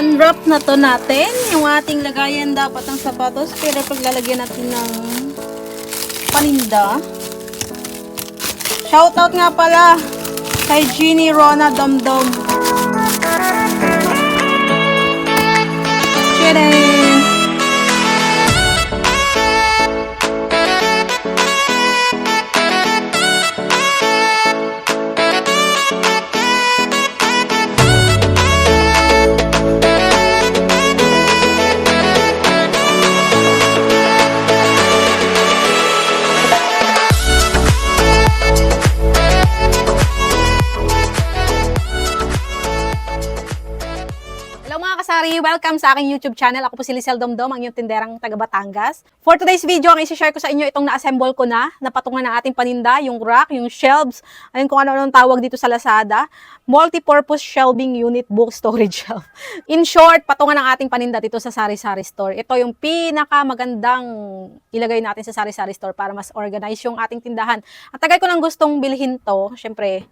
I-unwrap na to natin. Yung ating lagayan dapat ng sapatos. Pero paglalagyan natin ng paninda. Shoutout nga pala kay Jeannie Rona Domdom. Cheers! Welcome sa aking YouTube channel. Ako po si Lizelle Domdom, ang inyong tinderang taga Batangas. For today's video, ang isi-share ko sa inyo itong na-assemble ko na patungan ng ating paninda, yung rack, yung shelves, ayun kung ano-anong tawag dito sa Lazada. Multi-purpose shelving unit book storage shelf. In short, patungan ng ating paninda dito sa Sari-Sari Store. Ito yung pinakamagandang ilagay natin sa Sari-Sari Store para mas organize yung ating tindahan. At tagal ko nang gustong bilhin to, syempre,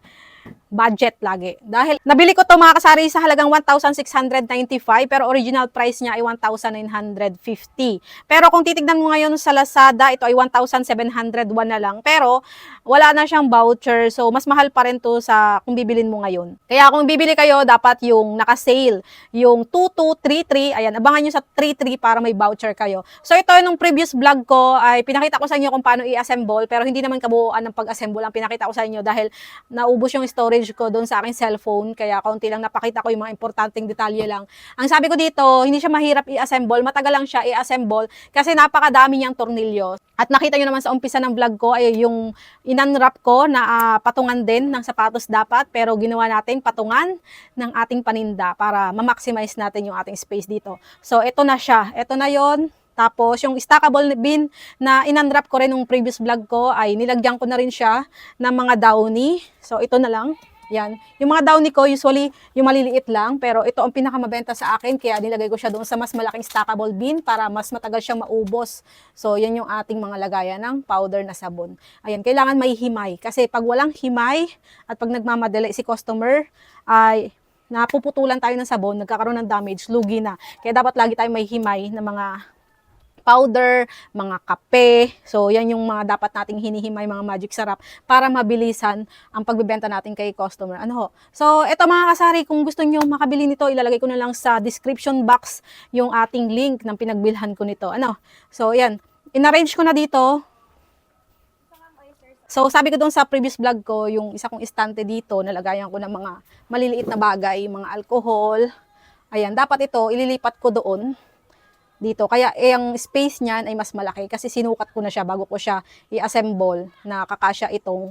budget lagi. Dahil nabili ko to mga kasari sa halagang 1,695 pero original price niya ay 1,950. Pero kung titignan mo ngayon sa Lazada, ito ay 1,701 na lang. Pero wala na siyang voucher. So mas mahal pa rin to sa kung bibilin mo ngayon. Kaya kung bibili kayo, dapat yung naka-sale. Yung 2233, ayan, abangan nyo sa 33 para may voucher kayo. So ito yung previous vlog ko ay pinakita ko sa inyo kung paano i-assemble. Pero hindi naman kabuuan ng pag-assemble ang pinakita ko sa inyo dahil naubos yung storage ko doon sa aking cellphone, kaya kaunti lang napakita ko yung mga importanteng detalye lang. Ang sabi ko dito, hindi siya mahirap i-assemble, matagal lang siya i-assemble kasi napakadami niyang tornilyo. At nakita nyo naman sa umpisa ng vlog ko ay yung in-unwrap ko na patungan din ng sapatos dapat, pero ginawa natin patungan ng ating paninda para ma-maximize natin yung ating space dito. So ito na siya, ito na yon. Tapos, yung stackable bin na in-unwrap ko rin nung previous vlog ko ay nilagyan ko na rin siya ng mga downy. So, ito na lang. Yan. Yung mga downy ko, usually, yung maliliit lang. Pero ito ang pinakamabenta sa akin. Kaya nilagay ko siya doon sa mas malaking stackable bin para mas matagal siyang maubos. So, yan yung ating mga lagayan ng powder na sabon. Ayan, kailangan may himay. Kasi pag walang himay at pag nagmamadali si customer, ay napuputulan tayo ng sabon, nagkakaroon ng damage, lugi na. Kaya dapat lagi tayo may himay na mga powder, mga kape. So, yan yung mga dapat nating hinihimay, mga magic sarap para mabilisan ang pagbebenta natin kay customer. Ano ho? So, eto mga kasari, kung gusto nyo makabili nito, ilalagay ko na lang sa description box yung ating link ng pinagbilhan ko nito. Ano? So, yan. In-arrange ko na dito. So, sabi ko doon sa previous vlog ko, yung isa kong istante dito, nalagayan ko ng mga maliliit na bagay, mga alcohol. Ayan, dapat ito, ililipat ko doon. Dito. Kaya ang space niyan ay mas malaki kasi sinukat ko na siya bago ko siya i-assemble na kakasya itong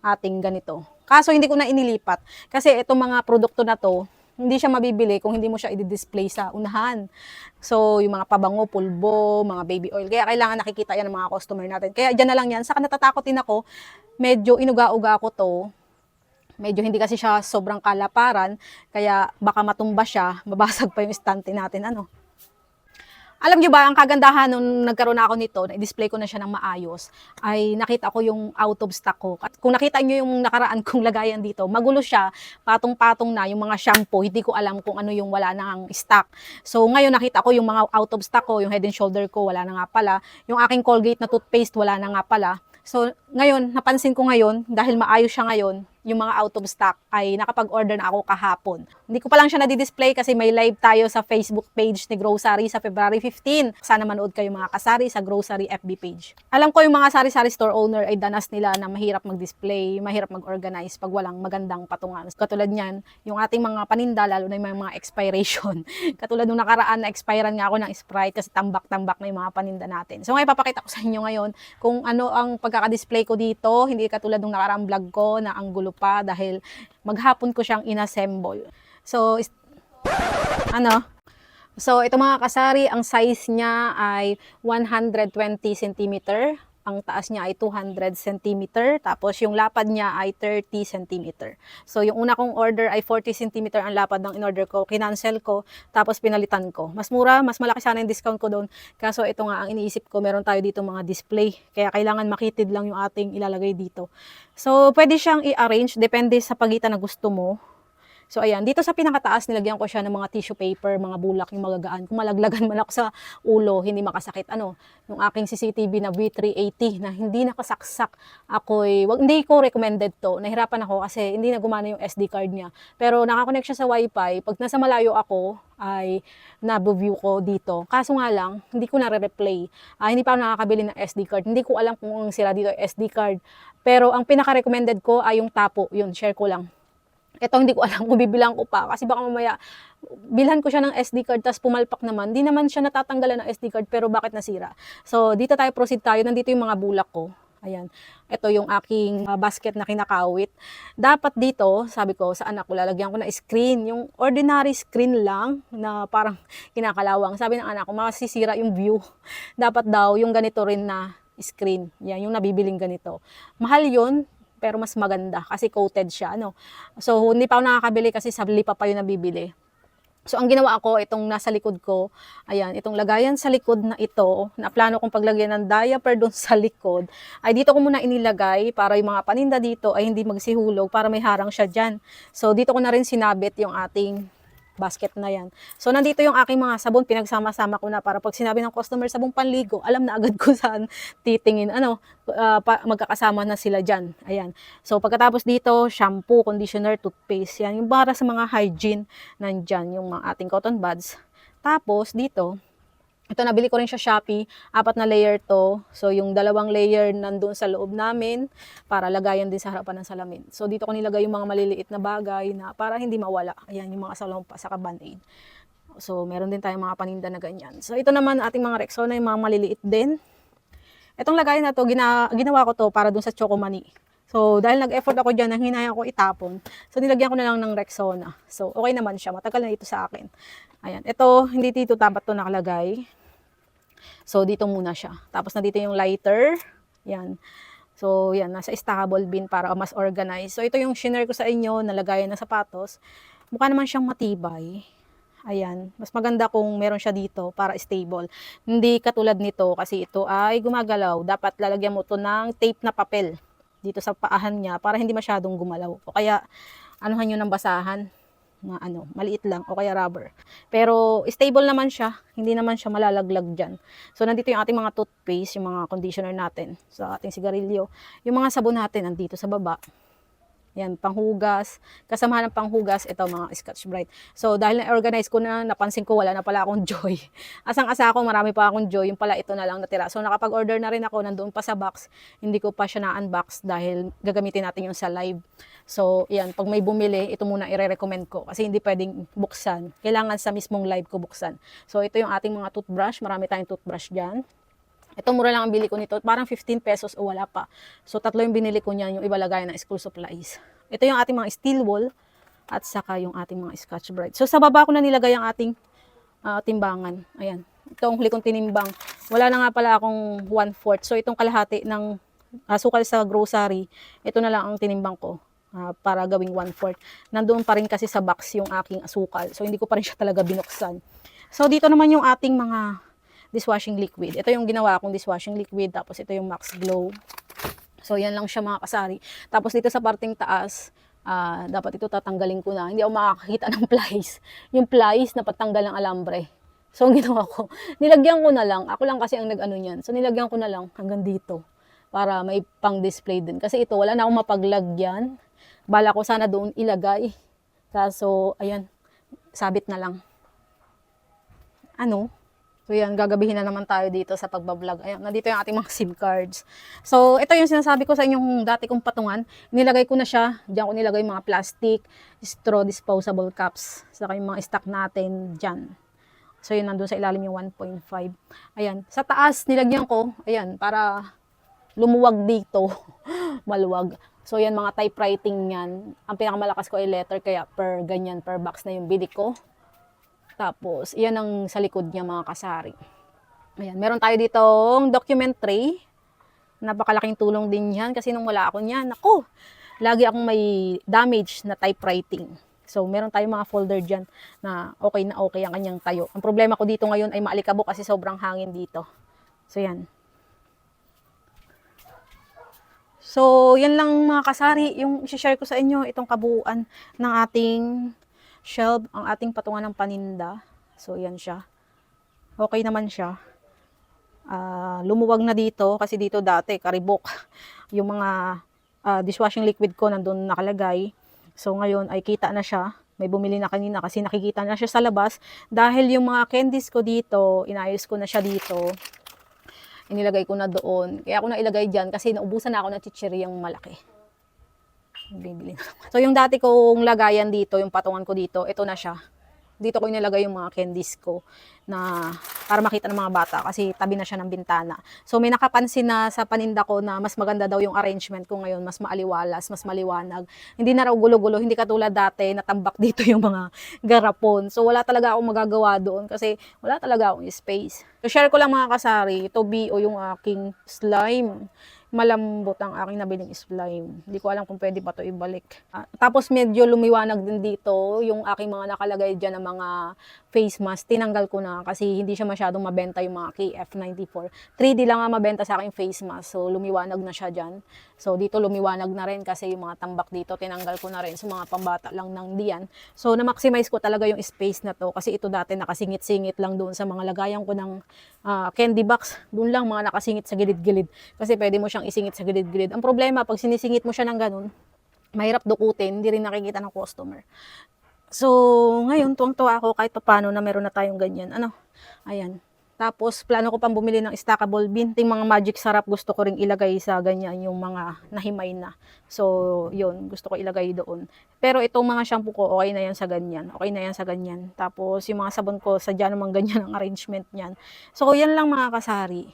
ating ganito. Kaso hindi ko na inilipat kasi itong mga produkto na to, hindi siya mabibili kung hindi mo siya i-display sa unahan. So, yung mga pabango, pulbo, mga baby oil. Kaya kailangan nakikita yan ng mga customer natin. Kaya dyan na lang yan. Saka natatakot din ako, medyo inuga-uga ko to. Medyo hindi kasi siya sobrang kalaparan. Kaya baka matumba siya, mabasag pa yung estante natin. Ano? Alam nyo ba, ang kagandahan nung nagkaroon na ako nito, na-display ko na siya ng maayos, ay nakita ko yung out of stock ko. At kung nakita nyo yung nakaraan kong lagayan dito, magulo siya, patong-patong na yung mga shampoo, hindi ko alam kung ano yung wala nang stock. So ngayon nakita ko yung mga out of stock ko, yung Head and Shoulder ko, wala na nga pala. Yung aking Colgate na toothpaste, wala na nga pala. So ngayon, napansin ko ngayon, dahil maayos siya ngayon, yung mga out of stock ay nakapag-order na ako kahapon. Hindi ko pa lang siya nadi-display kasi may live tayo sa Facebook page ni Grocery sa February 15. Sana manood kayo mga kasari sa Grocery FB page. Alam ko yung mga sari-sari store owner ay danas nila na mahirap mag-display, mahirap mag-organize pag walang magandang patungan. Katulad niyan, yung ating mga paninda, lalo na yung mga expiration. Katulad nung nakaraan na expiran nga ako ng Sprite kasi tambak-tambak na yung mga paninda natin. So ngayon papakita ko sa inyo ngayon kung ano ang pagkaka-display ko dito. Hindi katulad nung nakaraang vlog ko na ang gulo pa dahil maghapon ko siyang inassemble. So, ito mga kasari, ang size niya ay 120 cm. Ang taas niya ay 200 cm. Tapos yung lapad niya ay 30 cm. So yung una kong order ay 40 cm ang lapad ng in-order ko. Kinancel ko, tapos pinalitan ko. Mas mura, mas malaki sana yung discount ko doon. Kaso ito nga ang iniisip ko, meron tayo dito mga display. Kaya kailangan makitid lang yung ating ilalagay dito. So pwede siyang i-arrange, depende sa pagitan na gusto mo. So ayan, dito sa pinakataas nilagyan ko siya ng mga tissue paper, mga bulak yung magagaan. Kung malaglagan man ako sa ulo, hindi makasakit. Yung aking CCTV na V380 na hindi nakasaksak. Hindi ko recommended to. Nahirapan ako kasi hindi na gumana yung SD card niya. Pero nakakonect siya sa Wi-Fi. Pag nasa malayo ako, ay nabo-view ko dito. Kaso nga lang, hindi ko na-replay. Hindi pa ako nakakabili ng SD card. Hindi ko alam kung ang sira dito ay SD card. Pero ang pinaka-recommended ko ay yung Tapo. Yun, share ko lang. Ito hindi ko alam kung bibilang ko pa kasi baka mamaya bilhan ko siya ng SD card tapos pumalpak naman. Di naman siya natatanggalan ng SD card pero bakit nasira? So dito proceed tayo. Nandito yung mga bulak ko. Ayan. Ito yung aking basket na kinakawit. Dapat dito, sabi ko sa anak ko, lalagyan ko na screen. Yung ordinary screen lang na parang kinakalawang. Sabi ng anak ko, masisira yung view. Dapat daw yung ganito rin na screen. Yan, yung nabibiling ganito. Mahal yun, pero mas maganda kasi coated siya. So, hindi pa ako nakakabili kasi sa Lipa pa yung nabibili. So, ang ginawa ko, itong nasa likod ko, ayan, itong lagayan sa likod na ito, na plano kong paglagyan ng diaper doon sa likod, ay dito ko muna inilagay para yung mga paninda dito ay hindi magsihulog para may harang siya dyan. So, dito ko na rin sinabit yung ating basket na yan. So, nandito yung aking mga sabon, pinagsama-sama ko na para pag sinabi ng customer sabong panligo, alam na agad ko saan titingin. Magkakasama na sila dyan. Ayan. So, pagkatapos dito, shampoo, conditioner, toothpaste. Yan. Yung para sa mga hygiene, nandyan yung mga ating cotton buds. Tapos, dito, ito nabili ko rin siya Shopee, 4 na layer to. So yung 2 layer nandoon sa loob namin para lagayan din sa harapan ng salamin. So dito ko nilagay yung mga maliliit na bagay na para hindi mawala. Ayan yung mga salompa sa Band-Aid. So meron din tayong mga paninda na ganyan. So ito naman ating mga Rexona, yung mga maliliit din. Itong lagayan na to, ginawa ko to para dun sa Choco Mani. So dahil nag-effort ako dyan, nang hinayang ko itapon. So nilagyan ko na lang ng Rexona. So okay naman siya, matagal na ito sa akin. Ayan, ito hindi dito dapat to nakalagay. So, dito muna siya. Tapos, nandito yung lighter. Yan. So, yan. Nasa stackable bin para mas organized. So, ito yung shinare ko sa inyo na lagayan ng sapatos. Mukha naman siyang matibay. Ayan. Mas maganda kung meron siya dito para stable. Hindi katulad nito kasi ito ay gumagalaw. Dapat lalagyan mo to ng tape na papel dito sa paahan niya para hindi masyadong gumalaw. O kaya, anuhan nyo ng basahan. Maliit lang o kaya rubber. Pero stable naman siya, hindi naman siya malalaglag dyan. So nandito yung ating mga toothpaste, yung mga conditioner natin sa ating sigarilyo. Yung mga sabon natin nandito sa baba. Yan, panghugas. Kasamahan ng panghugas, ito mga Scotch Brite. So, dahil na-organize ko na, napansin ko wala na pala akong Joy. Asang-asa ako, marami pa akong Joy. Yung pala ito na lang natira. So, nakapag-order na rin ako, nandoon pa sa box. Hindi ko pa siya na-unbox dahil gagamitin natin yung sa live. So, yan, pag may bumili, ito muna i-recommend ko. Kasi hindi pwedeng buksan. Kailangan sa mismong live ko buksan. So, ito yung ating mga toothbrush. Marami tayong toothbrush dyan. Ito mura lang ang bili ko nito, parang 15 pesos o wala pa. So tatlo yung binili ko niyan, yung iba lagay na school supplies. Ito yung ating mga steel wool at saka yung ating mga Scotch Brite. So sa baba ko na nilagay ang ating timbangan. Ayan. Itong huli kong tinimbang. Wala na nga pala akong 1/4. So itong kalahati ng sukal sa grocery, ito na lang ang tinimbang ko. Para gawing 1/4. Nandoon pa rin kasi sa box yung aking asukal. So hindi ko pa rin siya talaga binuksan. So dito naman yung ating mga dishwashing liquid. Ito yung ginawa kong dishwashing liquid. Tapos ito yung Max Glow. So yan lang siya mga kasari. Tapos dito sa parting taas, dapat ito tatanggalin ko na. Hindi ako makakakita ng plies. Yung plies na patanggal ng alambre. So ang ginawa ko, nilagyan ko na lang. Ako lang kasi ang nag-ano niyan. So nilagyan ko na lang hanggang dito. Para may pang-display din. Kasi ito, wala na akong mapaglagyan. Bala ko sana doon ilagay. Kaso, ayan, sabit na lang. So yan, gagabihin na naman tayo dito sa pagbablog. Ayan, nandito yung ating mga SIM cards. So, ito yung sinasabi ko sa inyong dati kong patungan. Nilagay ko na siya. Diyan ko nilagay mga plastic, straw, disposable cups. Saka yung mga stock natin dyan. So, yun nandun sa ilalim yung 1.5. Ayan, sa taas nilagyan ko. Ayan, para lumuwag dito. Maluwag. So, yan mga typewriting yan. Ang pinakamalakas ko ay letter, kaya per ganyan, per box na yung bili ko. Tapos, iyan ang sa likod niya mga kasari. Ayan, meron tayo ditong document tray. Napakalaking tulong din yan kasi nung wala ako niyan, ako, lagi akong may damage na typewriting. So, meron tayong mga folder dyan na okay ang kanyang tayo. Ang problema ko dito ngayon ay maalikabok kasi sobrang hangin dito. So, yan. So, yan lang mga kasari, yung i-share ko sa inyo, itong kabuuan ng ating shelf, ang ating patungan ng paninda. So, yan siya. Okay naman siya. Lumuwag na dito, kasi dito dati, karibok. Yung mga dishwashing liquid ko nandun nakalagay. So, ngayon ay kita na siya. May bumili na kanina kasi nakikita na siya sa labas. Dahil yung mga candies ko dito, inayos ko na siya dito. Inilagay ko na doon. Kaya ako na ilagay dyan kasi naubusan na ako ng chichiryang malaki. Bibili na. So, yung dati kong lagayan dito, yung patungan ko dito, ito na siya. Dito ko inilagay yung mga candies ko na para makita ng mga bata kasi tabi na siya ng bintana. So, may nakapansin na sa paninda ko na mas maganda daw yung arrangement ko ngayon, mas maaliwalas, mas maliwanag. Hindi na raw gulo-gulo, hindi katulad dati natambak dito yung mga garapon. So, wala talaga akong magagawa doon kasi wala talaga akong space. So, share ko lang mga kasari, ito BO yung aking slime. Malambot ang aking nabiling slime. Hindi ko alam kung pwede pa to ibalik. Tapos medyo lumiwanag din dito yung aking mga nakalagay dyan ng mga face mask. Tinanggal ko na kasi hindi siya masyadong mabenta yung mga KF94. 3D lang nga mabenta sa aking face mask. So lumiwanag na siya dyan. So dito lumiwanag na rin kasi yung mga tambak dito tinanggal ko na rin. So mga pambata lang ng diyan. So na-maximize ko talaga yung space na to kasi ito dati nakasingit-singit lang doon sa mga lagayan ko ng candy box. Doon lang mga nakasingit sa gilid-gilid. Kasi pwede mo siyang isingit sa gilid-gilid. Ang problema, pag sinisingit mo siya ng ganun, mahirap dukutin, hindi rin nakikita ng customer. So, ngayon, tuwang-tuwa ako kahit paano na meron na tayong ganyan. Ayan. Tapos, plano ko pang bumili ng stackable bin. Ting mga magic sarap, gusto ko ring ilagay sa ganyan, yung mga nahimay na. So, yun, gusto ko ilagay doon. Pero itong mga shampoo ko, okay na yan sa ganyan. Okay na yan sa ganyan. Tapos, yung mga sabon ko, sadya naman ganyan ang arrangement niyan. So, yan lang mga kasari.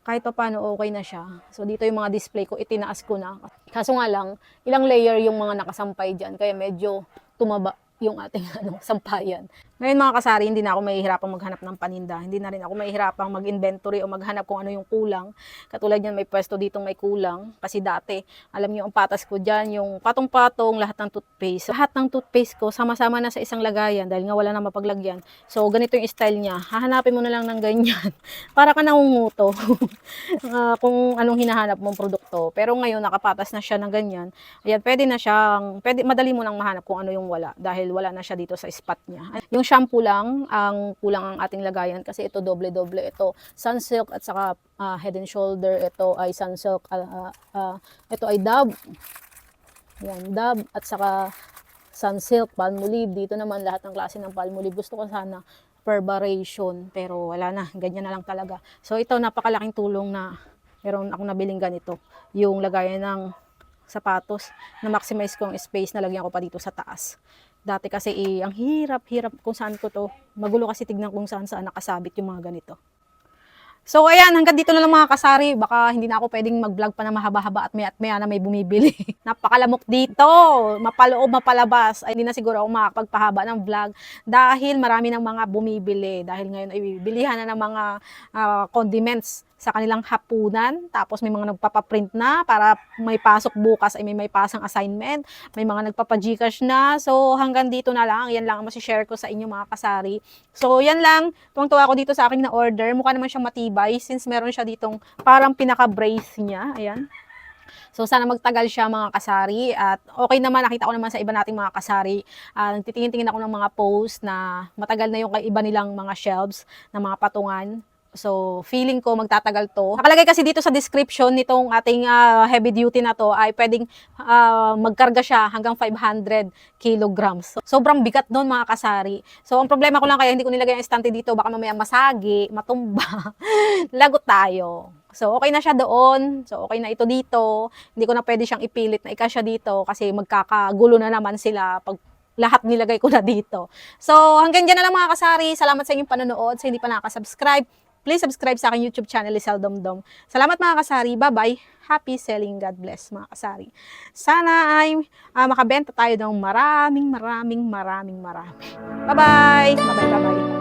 Kahit pa paano okay na siya. So, dito yung mga display ko, itinaas ko na. Kaso nga lang, ilang layer yung mga nakasampay dyan. Kaya medyo tumaba yung ating sampayan. Ngayon mga kasari, hindi na ako mahihirapang maghanap ng paninda. Hindi na rin ako mahihirapang mag-inventory o maghanap kung ano yung kulang. Katulad yan, may pwesto ditong may kulang. Kasi dati, alam niyo ang patas ko dyan, yung patong-patong, lahat ng toothpaste. Lahat ng toothpaste ko, sama-sama na sa isang lagayan dahil nga wala na mapaglagyan. So, ganito yung style niya. Hahanapin mo na lang ng ganyan. Para ka nangunguto. Kung anong hinahanap mong produkto. Pero ngayon, nakapatas na siya ng ganyan. Ayan, madali mo nang mahanap kung ano yung wala. Dahil wala na siya dito sa spot niya. Yung shampoo lang ang kulang ang ating lagayan kasi ito doble-doble ito. Sunsilk at saka Head and Shoulder, ito ay Sunsilk, ito ay Dove. Yan, Dove at saka Sunsilk, Palmolive. Dito naman lahat ng klase ng Palmolive. Gusto ko sana perbaration pero wala na, ganyan na lang talaga. So ito napakalaking tulong na meron akong nabiling ganito. Yung lagayan ng sapatos na maximize ko ang space na lagyan ko pa dito sa taas. Dati kasi ang hirap kung saan ko to. Magulo kasi tignan kung saan nakasabit yung mga ganito. So ayan, hanggang dito na lang mga kasari. Baka hindi na ako pwedeng mag-vlog pa na mahaba-haba at maya na may bumibili. Napakalamok dito. Mapaloob, mapalabas. Ay, hindi na siguro ako makakapagpahaba ng vlog dahil marami ng mga bumibili. Dahil ngayon ay bilihan na ng mga condiments sa kanilang hapunan. Tapos may mga nagpapaprint na para may pasok bukas ay may pasang assignment. May mga nagpapa-Gcash na. So hanggang dito na lang. Yan lang ang masishare ko sa inyo mga kasari. So yan lang. Tuwang-tuwa ako dito sa aking na-order. Mukha naman siyang matibay since meron siya ditong parang pinaka-brace niya. Ayan. So sana magtagal siya mga kasari at okay naman, nakita ko naman sa iba nating mga kasari, titingin-tingin ako ng mga post na matagal na yung kay iba nilang mga shelves ng mga patungan. So, feeling ko magtatagal to. Nakalagay kasi dito sa description nitong ating heavy duty na to ay pwedeng magkarga siya hanggang 500 kilograms. So, sobrang bigat doon mga kasari. So, ang problema ko lang kaya hindi ko nilagay ang estante dito, baka mamaya masagi, matumba, lagot tayo. So, okay na siya doon. So, okay na ito dito. Hindi ko na pwede siyang ipilit na ikasya dito kasi magkakagulo na naman sila pag lahat nilagay ko na dito. So, hanggang dyan na lang mga kasari. Salamat sa inyong panonood. Sa hindi pa nakaka-subscribe, please subscribe sa aking YouTube channel, Lisel Domdom. Salamat mga kasari. Bye-bye. Happy selling. God bless mga kasari. Sana ay makabenta tayo ng maraming. Bye-bye. Bye-bye. Bye-bye.